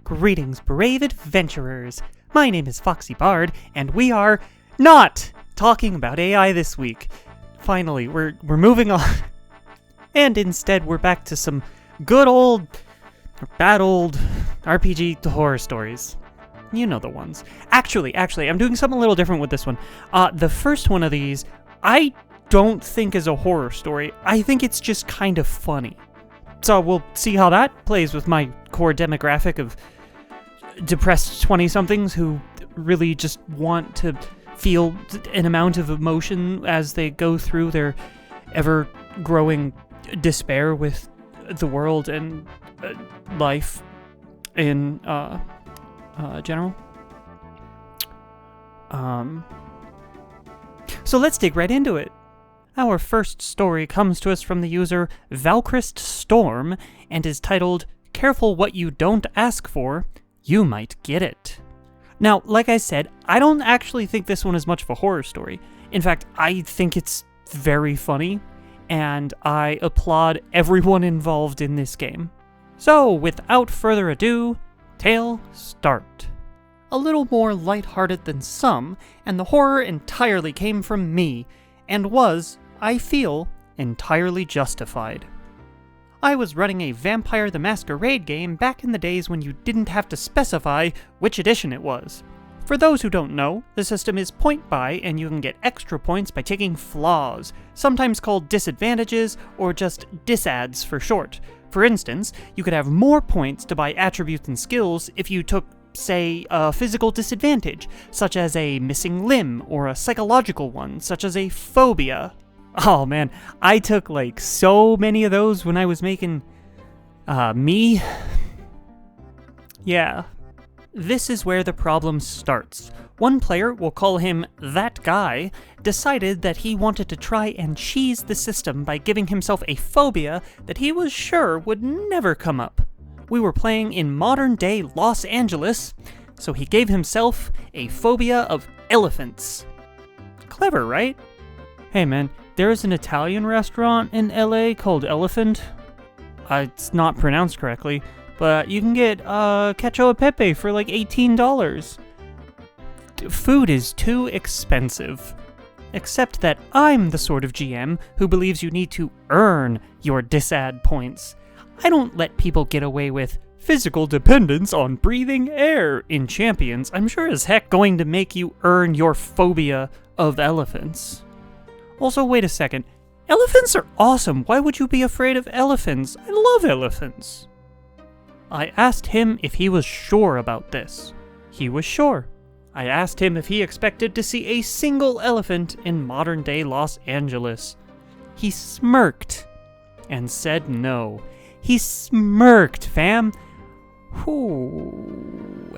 Greetings, brave adventurers! My name is FoxyBard, and we are not talking about AI this week. Finally, we're moving on. And instead, we're back to some good old, or bad old RPG horror stories. You know the ones. Actually, I'm doing something a little different with this one. The first one of these, I don't think is a horror story. I think it's just kind of funny. So we'll see how that plays with my core demographic of depressed 20-somethings who really just want to feel an amount of emotion as they go through their ever-growing despair with the world and life in general. So let's dig right into it. Our first story comes to us from the user Valchrist Storm and is titled, "Careful What You Don't Ask For, You Might Get It." Now, like I said, I don't actually think this one is much of a horror story. In fact, I think it's very funny, and I applaud everyone involved in this game. So, without further ado, tale start. A little more lighthearted than some, and the horror entirely came from me, and was, I feel, entirely justified. I was running a Vampire the Masquerade game back in the days when you didn't have to specify which edition it was. For those who don't know, the system is point buy, and you can get extra points by taking flaws, sometimes called disadvantages, or just disads for short. For instance, you could have more points to buy attributes and skills if you took, say, a physical disadvantage, such as a missing limb, or a psychological one, such as a phobia. Oh man, I took like so many of those when I was making, me. Yeah. This is where the problem starts. One player, we'll call him That Guy, decided that he wanted to try and cheese the system by giving himself a phobia that he was sure would never come up. We were playing in modern-day Los Angeles, so he gave himself a phobia of elephants. Clever, right? Hey man, there's an Italian restaurant in LA called Elephant. It's not pronounced correctly, but you can get cacio e pepe for like $18. Food is too expensive. Except that I'm the sort of GM who believes you need to earn your disad points. I don't let people get away with physical dependence on breathing air in Champions. I'm sure as heck going to make you earn your phobia of elephants. Also, wait a second. Elephants are awesome. Why would you be afraid of elephants? I love elephants. I asked him if he was sure about this. He was sure. I asked him if he expected to see a single elephant in modern-day Los Angeles. He smirked and said no. He smirked, fam. Whew.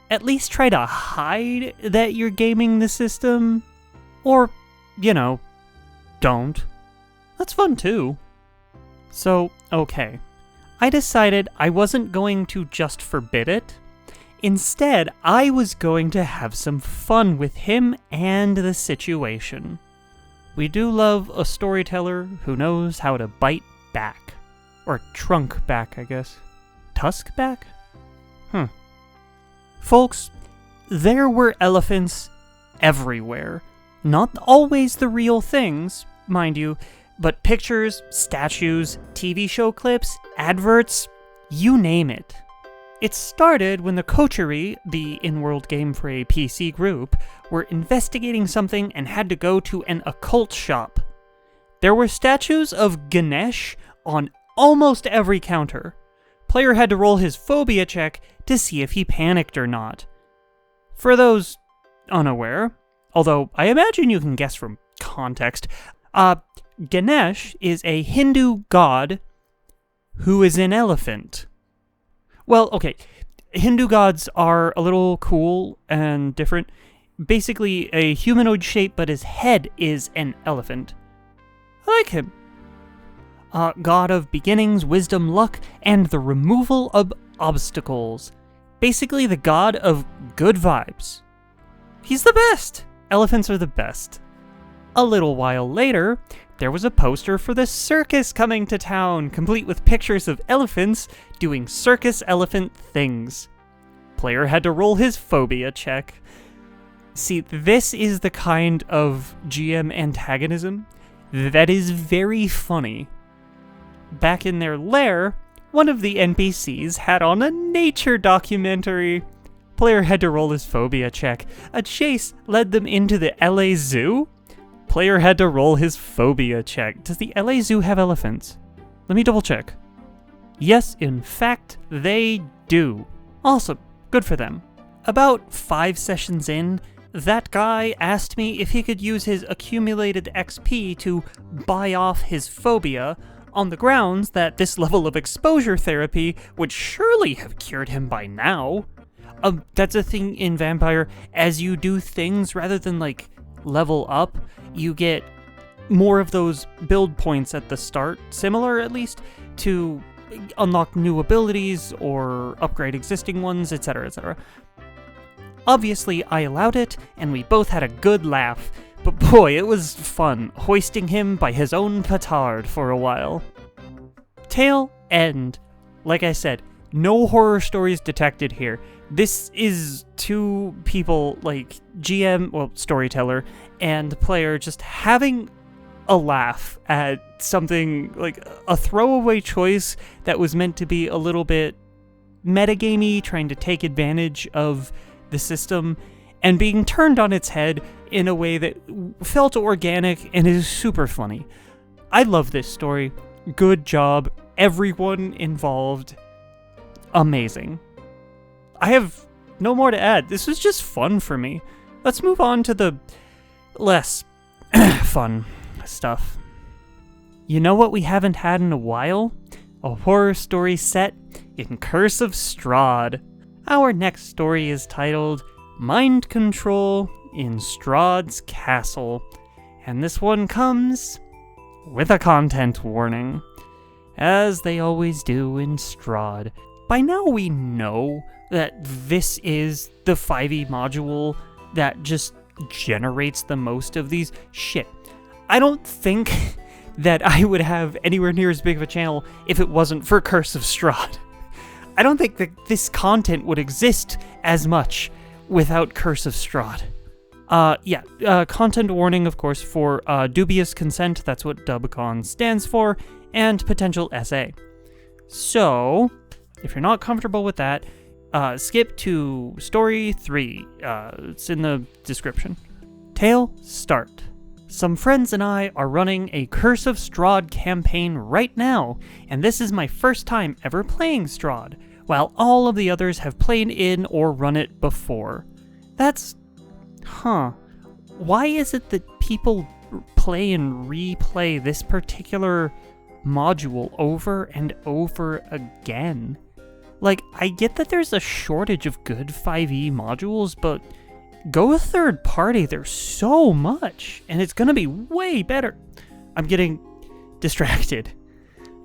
At least try to hide that you're gaming the system. Or, don't. That's fun too. So, okay. I decided I wasn't going to just forbid it. Instead, I was going to have some fun with him and the situation. We do love a storyteller who knows how to bite back. Or trunk back, I guess. Tusk back? Folks, there were elephants everywhere. Not always the real things, mind you, but pictures, statues, TV show clips, adverts, you name it. It started when the Coterie, the in-world game for a PC group, were investigating something and had to go to an occult shop. There were statues of Ganesh on almost every counter. Player had to roll his phobia check to see if he panicked or not. For those unaware, although I imagine you can guess from context, Ganesh is a Hindu god who is an elephant. Well, okay, Hindu gods are a little cool and different. Basically a humanoid shape, but his head is an elephant. I like him. God of beginnings, wisdom, luck, and the removal of obstacles. Basically the god of good vibes. He's the best. Elephants are the best. A little while later, there was a poster for the circus coming to town, complete with pictures of elephants doing circus elephant things. Player had to roll his phobia check. See, this is the kind of GM antagonism that is very funny. Back in their lair, one of the NPCs had on a nature documentary. Player had to roll his phobia check. A chase led them into the LA Zoo. Player had to roll his phobia check. Does the LA Zoo have elephants? Let me double check. Yes, in fact, they do. Awesome. Good for them. About 5 sessions in, that guy asked me if he could use his accumulated XP to buy off his phobia on the grounds that this level of exposure therapy would surely have cured him by now. That's a thing in Vampire. As you do things, rather than like level up, you get more of those build points at the start, similar at least, to unlock new abilities or upgrade existing ones, etc., etc. Obviously, I allowed it, and we both had a good laugh, but boy, it was fun hoisting him by his own petard for a while. Tail end. Like I said, no horror stories detected here. This is two people, like GM, well, storyteller, and player just having a laugh at something like a throwaway choice that was meant to be a little bit metagamey, trying to take advantage of the system, and being turned on its head in a way that felt organic and is super funny. I love this story. Good job, everyone involved. Amazing. I have no more to add. This was just fun for me. Let's move on to the less fun stuff. You know what we haven't had in a while? A horror story set in Curse of Strahd. Our next story is titled Mind Control in Strahd's Castle, and this one comes with a content warning, as they always do in Strahd. By now we know that this is the 5e module that just generates the most of these. Shit. I don't think that I would have anywhere near as big of a channel if it wasn't for Curse of Strahd. I don't think that this content would exist as much without Curse of Strahd. Content warning, of course, for dubious consent, that's what DubCon stands for, and potential SA. So, if you're not comfortable with that, skip to Story 3. It's in the description. Tale start. Some friends and I are running a Curse of Strahd campaign right now, and this is my first time ever playing Strahd, while all of the others have played in or run it before. That's... Why is it that people play and replay this particular module over and over again? Like, I get that there's a shortage of good 5e modules, but go third party, there's so much, and it's gonna be way better. I'm getting distracted.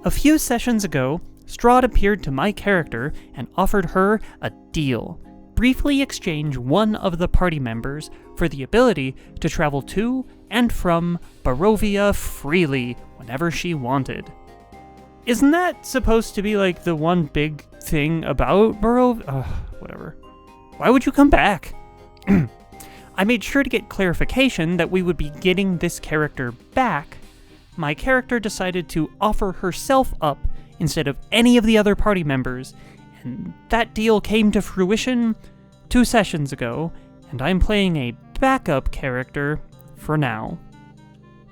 A few sessions ago, Strahd appeared to my character and offered her a deal. Briefly exchange one of the party members for the ability to travel to and from Barovia freely whenever she wanted. Isn't that supposed to be like the one big thing about Barovia? Whatever. Why would you come back? I made sure to get clarification that we would be getting this character back. My character decided to offer herself up instead of any of the other party members, and that deal came to fruition 2 sessions ago, and I'm playing a backup character for now.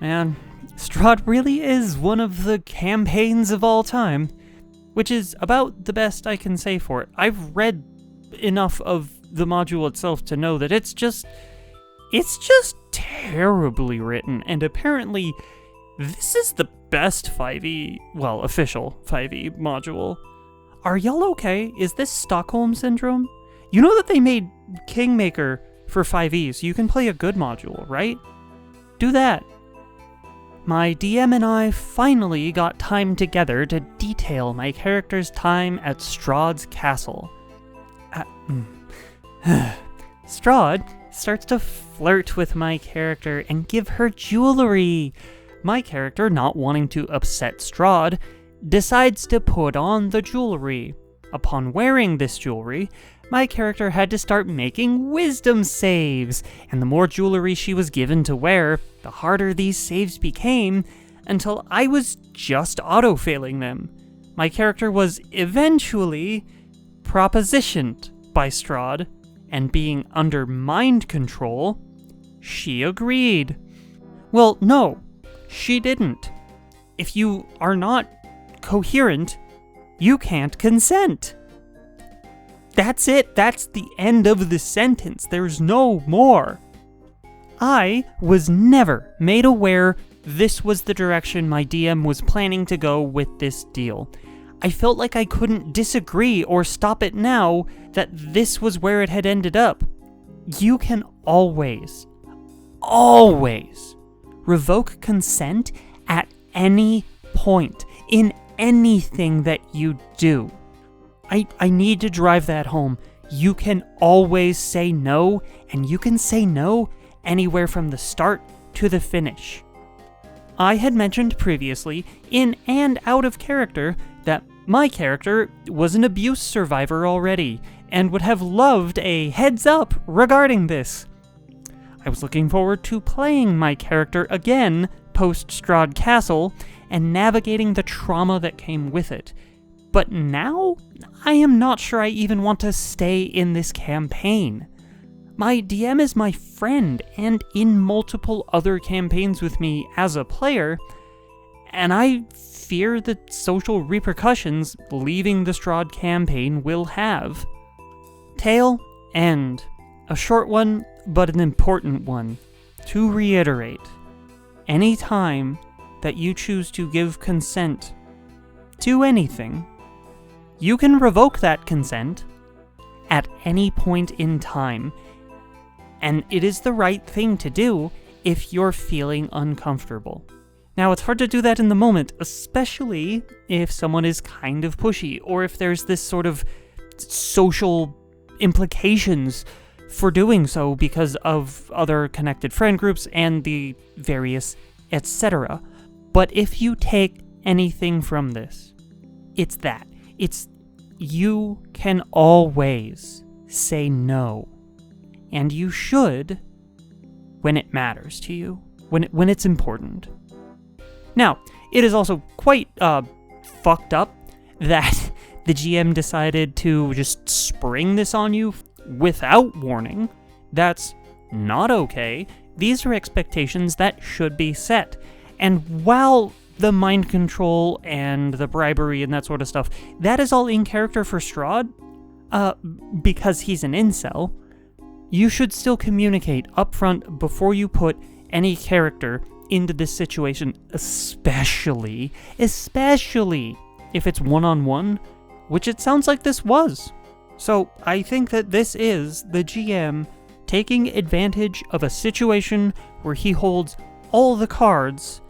Man, Strahd really is one of the campaigns of all time, which is about the best I can say for it. I've read enough of the module itself to know that it's just terribly written, and apparently this is the best 5e, well, official 5e module. Are y'all okay? Is this Stockholm Syndrome? You know that they made Kingmaker for 5e, so you can play a good module, right? Do that. My DM and I finally got time together to detail my character's time at Strahd's castle. Strahd starts to flirt with my character and give her jewelry. my character, not wanting to upset Strahd, decides to put on the jewelry. Upon wearing this jewelry, my character had to start making wisdom saves, and the more jewelry she was given to wear, the harder these saves became, until I was just auto-failing them. My character was eventually propositioned by Strahd, and being under mind control, she agreed. Well, no, she didn't. If you are not coherent, you can't consent. That's it. That's the end of the sentence. There's no more. I was never made aware this was the direction my DM was planning to go with this deal. I felt like I couldn't disagree or stop it now that this was where it had ended up. You can always revoke consent at any point in anything that you do. I need to drive that home. You can always say no, and you can say no anywhere from the start to the finish. I had mentioned previously, in and out of character, that my character was an abuse survivor already, and would have loved a heads up regarding this. I was looking forward to playing my character again post Strahd Castle, and navigating the trauma that came with it. But now, I am not sure I even want to stay in this campaign. My DM is my friend, and in multiple other campaigns with me as a player, and I fear the social repercussions leaving the Strahd campaign will have. Tale, end. A short one, but an important one. To reiterate, any time that you choose to give consent to anything, you can revoke that consent at any point in time, and it is the right thing to do if you're feeling uncomfortable. Now, it's hard to do that in the moment, especially if someone is kind of pushy, or if there's this sort of social implications for doing so because of other connected friend groups and the various etc. But if you take anything from this, it's that. It's you can always say no. And you should when it matters to you, when it's important. Now, it is also quite fucked up that the GM decided to just spring this on you without warning. That's not okay. These are expectations that should be set. And while the mind control and the bribery and that sort of stuff, that is all in character for Strahd, because he's an incel, you should still communicate upfront before you put any character into this situation, especially if it's one-on-one, which it sounds like this was. So I think that this is the GM taking advantage of a situation where he holds all the cards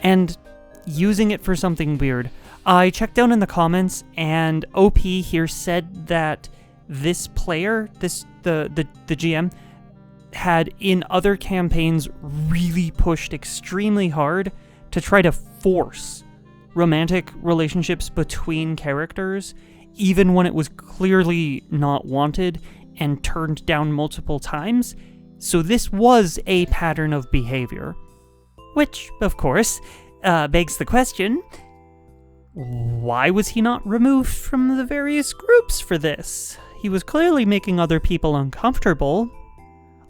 and using it for something weird. I checked down in the comments, and OP here said that this player, the GM, had in other campaigns really pushed extremely hard to try to force romantic relationships between characters, even when it was clearly not wanted and turned down multiple times. So this was a pattern of behavior. Which, of course, begs the question, why was he not removed from the various groups for this? He was clearly making other people uncomfortable.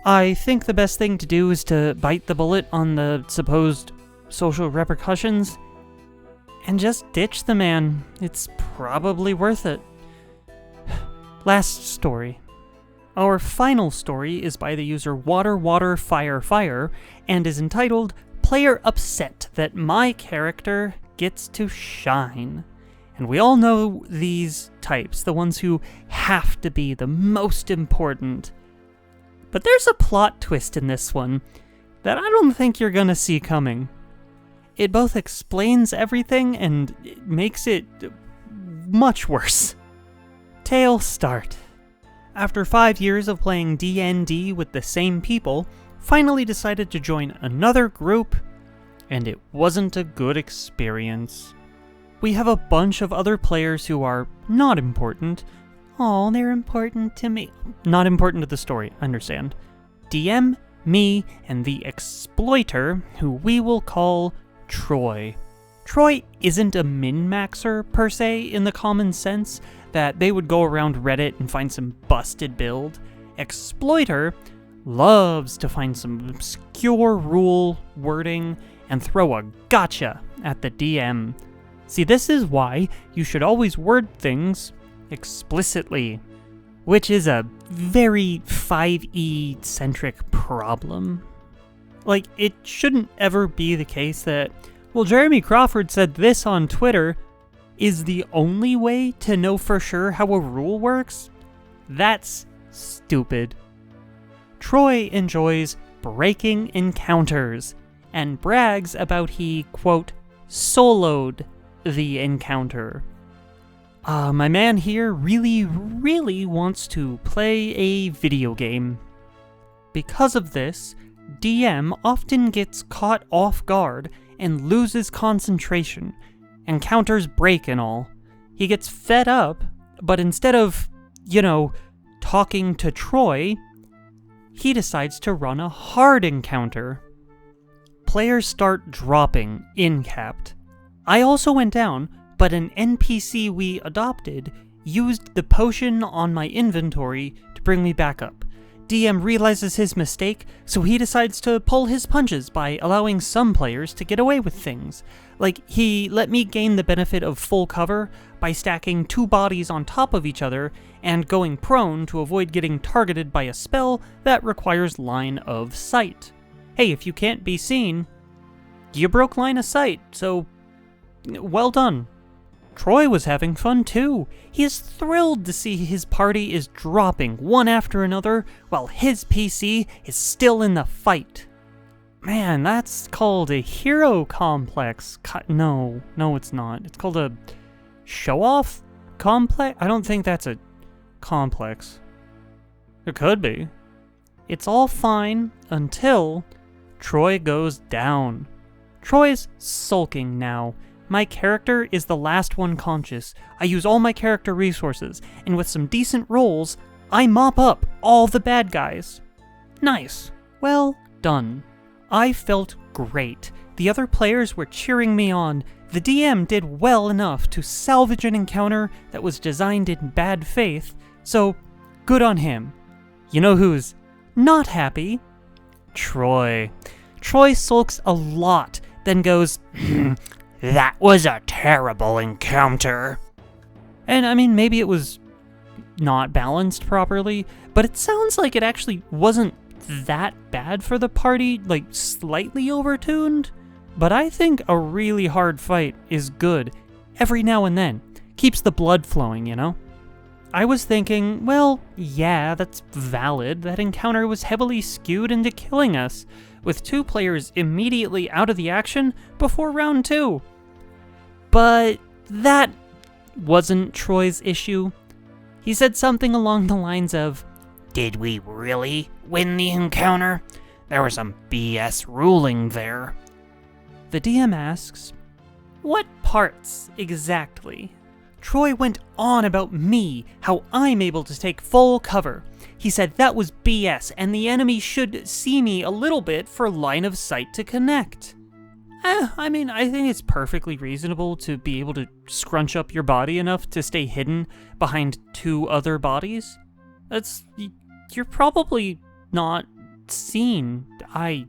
I think the best thing to do is to bite the bullet on the supposed social repercussions and just ditch the man. It's probably worth it. Last story. Our final story is by the user Water Water Fire Fire and is entitled Player Upset That My Character Gets to Shine. And we all know these types, the ones who have to be the most important. But there's a plot twist in this one that I don't think you're gonna see coming. It both explains everything and it makes it much worse. Tale start. After 5 years of playing D&D with the same people, finally decided to join another group, and it wasn't a good experience. We have a bunch of other players who are not important. Oh, they're important to me. Not important to the story, understand. DM, me, and the exploiter, who we will call Troy. Troy isn't a min-maxer, per se, in the common sense that they would go around Reddit and find some busted build. Exploiter loves to find some obscure rule wording and throw a gotcha at the DM. See, this is why you should always word things explicitly, which is a very 5e-centric problem. Like, it shouldn't ever be the case that, well, Jeremy Crawford said this on Twitter is the only way to know for sure how a rule works. That's stupid. Troy enjoys breaking encounters and brags about he, quote, soloed the encounter. My man here really wants to play a video game. Because of this, DM often gets caught off guard and loses concentration. Encounters break and all. He gets fed up, but instead of, talking to Troy, he decides to run a hard encounter. Players start dropping in-capped. I also went down, but an NPC we adopted used the potion on my inventory to bring me back up. DM realizes his mistake, so he decides to pull his punches by allowing some players to get away with things. Like, he let me gain the benefit of full cover by stacking 2 bodies on top of each other and going prone to avoid getting targeted by a spell that requires line of sight. Hey, if you can't be seen, you broke line of sight, so well done. Troy was having fun too. He is thrilled to see his party is dropping one after another while his PC is still in the fight. Man, that's called a hero complex. No, it's not. It's called a show-off complex? I don't think that's a complex. It could be. It's all fine until Troy goes down. Troy's sulking now. My character is the last one conscious. I use all my character resources, and with some decent rolls, I mop up all the bad guys. Nice. Well done. I felt great. The other players were cheering me on. The DM did well enough to salvage an encounter that was designed in bad faith, so good on him. You know who's not happy? Troy. Troy sulks a lot, then goes, "That was a terrible encounter." And I mean, maybe it was not balanced properly, but it sounds like it actually wasn't that bad for the party, like slightly overtuned. But I think a really hard fight is good every now and then. Keeps the blood flowing, I was thinking, well, yeah, that's valid. That encounter was heavily skewed into killing us, with 2 players immediately out of the action before round 2. But that wasn't Troy's issue. He said something along the lines of, "Did we really win the encounter? There was some BS ruling there." The DM asks, "What parts exactly?" Troy went on about me, how I'm able to take full cover. He said that was BS and the enemy should see me a little bit for line of sight to connect. I mean, I think it's perfectly reasonable to be able to scrunch up your body enough to stay hidden behind 2 other bodies. You're probably not seen. I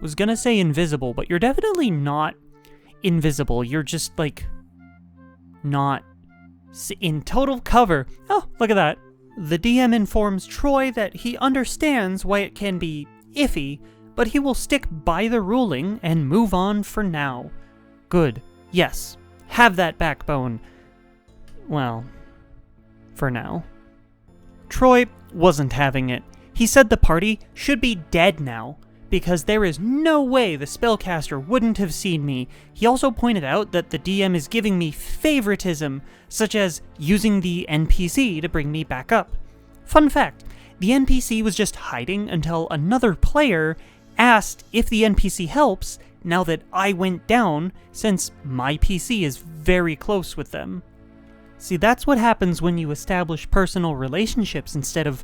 was gonna say invisible, but you're definitely not invisible. You're just, not in total cover. Oh, look at that. The DM informs Troy that he understands why it can be iffy, but he will stick by the ruling and move on for now. Good. Yes. Have that backbone. Well, for now. Troy wasn't having it. He said the party should be dead now, because there is no way the spellcaster wouldn't have seen me. He also pointed out that the DM is giving me favoritism, such as using the NPC to bring me back up. Fun fact, the NPC was just hiding until another player asked if the NPC helps, now that I went down, since my PC is very close with them. See, that's what happens when you establish personal relationships instead of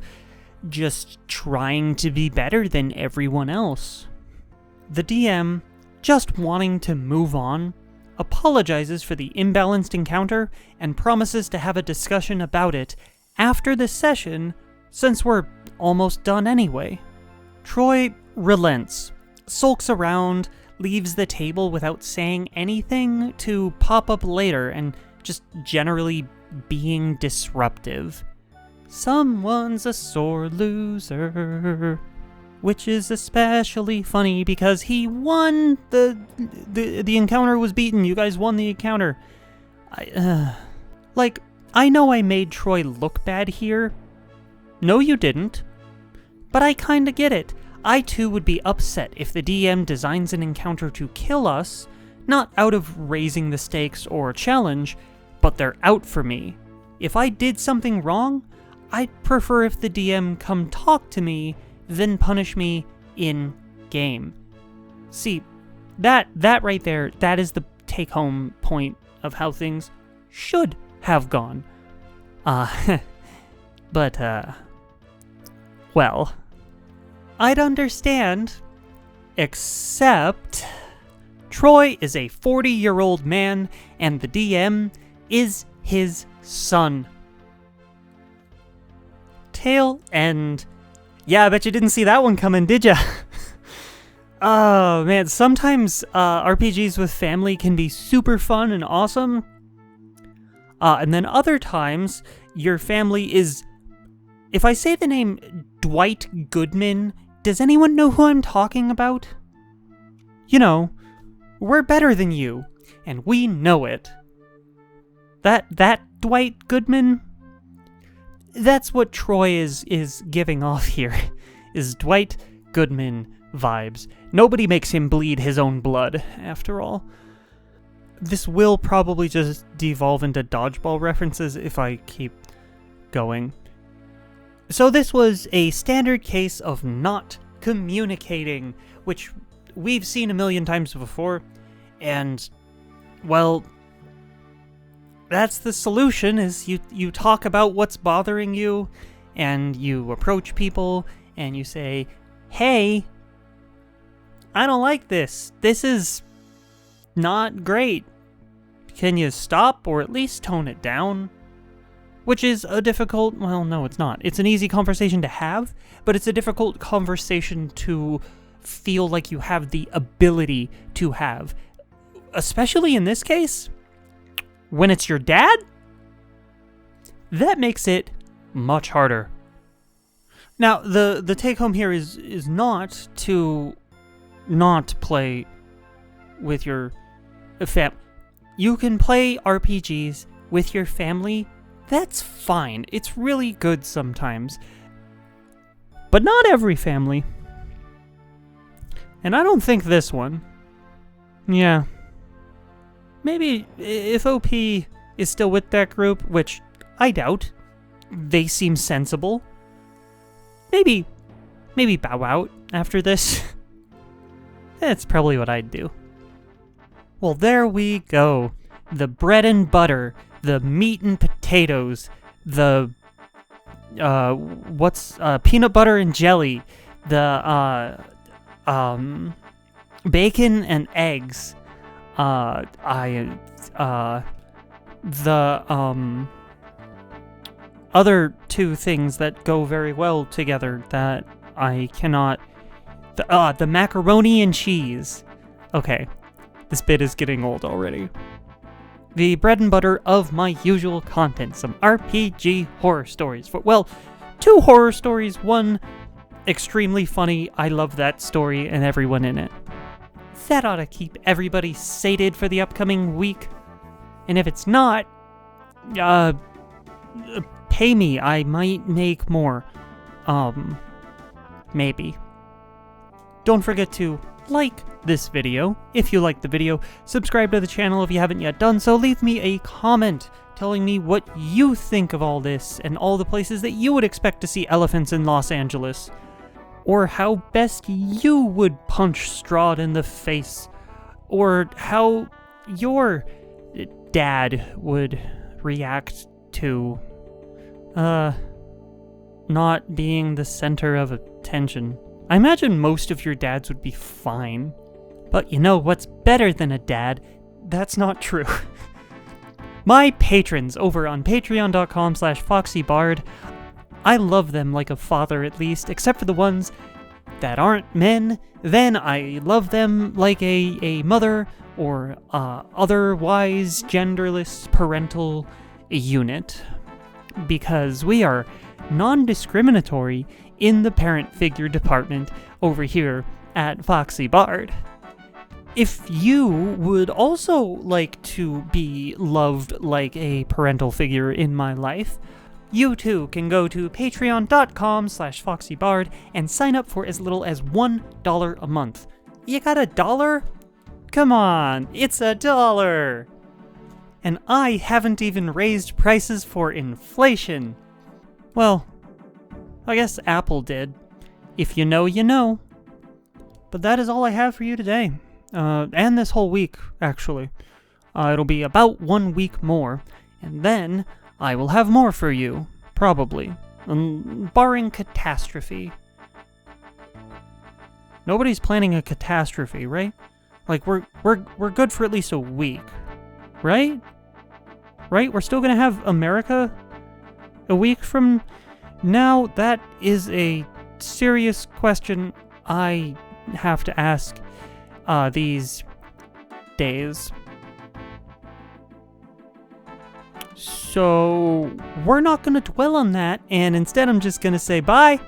just trying to be better than everyone else. The DM, just wanting to move on, apologizes for the imbalanced encounter and promises to have a discussion about it after the session, since we're almost done anyway. Troy relents, sulks around, leaves the table without saying anything to pop up later and just generally being disruptive. Someone's a sore loser, which is especially funny because he won the encounter was beaten. You guys won the encounter. I know I made Troy look bad here. No, you didn't. But I kinda get it. I too would be upset if the DM designs an encounter to kill us, not out of raising the stakes or challenge, but they're out for me. If I did something wrong, I'd prefer if the DM come talk to me than punish me in game. See, that right there, that is the take-home point of how things should have gone. Well, I'd understand, except Troy is a 40-year-old man and the DM is his son. Tail end. Yeah, I bet you didn't see that one coming, did ya? Oh, man, sometimes RPGs with family can be super fun and awesome. And then other times, your family is... If I say the name Dwight Goodman, does anyone know who I'm talking about? You know, we're better than you, and we know it. That Dwight Goodman? That's what Troy is giving off here, is Dwight Goodman vibes. Nobody makes him bleed his own blood, after all. This will probably just devolve into dodgeball references if I keep going. So this was a standard case of not communicating, which we've seen a million times before, and, well, that's the solution, is you talk about what's bothering you, and you approach people, and you say, hey, I don't like this. This is not great. Can you stop, or at least tone it down? Which is a difficult, well, no, it's not. It's an easy conversation to have, but it's a difficult conversation to feel like you have the ability to have. Especially in this case, when it's your dad, that makes it much harder. Now, the take-home here is not to not play with your family. You can play RPGs with your family. That's fine. It's really good sometimes. But not every family. And I don't think this one. Yeah. Maybe if OP is still with that group, which I doubt, they seem sensible. Maybe bow out after this. That's probably what I'd do. Well, there we go. The bread and butter, the meat and potatoes, the peanut butter and jelly, the bacon and eggs, the other two things that go very well together that I cannot, the macaroni and cheese. Okay, this bit is getting old already. The bread and butter of my usual content, some RPG horror stories. Well, 2 horror stories, one extremely funny, I love that story and everyone in it. That ought to keep everybody sated for the upcoming week. And if it's not, pay me, I might make more. Maybe. Don't forget to like this video if you like the video, subscribe to the channel if you haven't yet done so, leave me a comment telling me what you think of all this and all the places that you would expect to see elephants in Los Angeles, or how best you would punch Strahd in the face. or how your dad would react to, not being the center of attention. I imagine most of your dads would be fine. But you know what's better than a dad? That's not true. My patrons over on patreon.com/FoxyBard, I love them like a father at least, except for the ones that aren't men. Then I love them like a mother or otherwise genderless parental unit, because we are non-discriminatory in the parent figure department over here at FoxyBard. If you would also like to be loved like a parental figure in my life, you too can go to patreon.com/FoxyBard and sign up for as little as $1 a month. You got $1? Come on, it's $1! And I haven't even raised prices for inflation. Well, I guess Apple did. If you know, you know. But that is all I have for you today. And this whole week, actually. It'll be about 1 week more, and then I will have more for you, probably. Barring catastrophe. Nobody's planning a catastrophe, right? Like, we're good for at least a week, right? Right? We're still gonna have America a week from now? That is a serious question I have to ask these days. So we're not going to dwell on that, and instead I'm just going to say bye.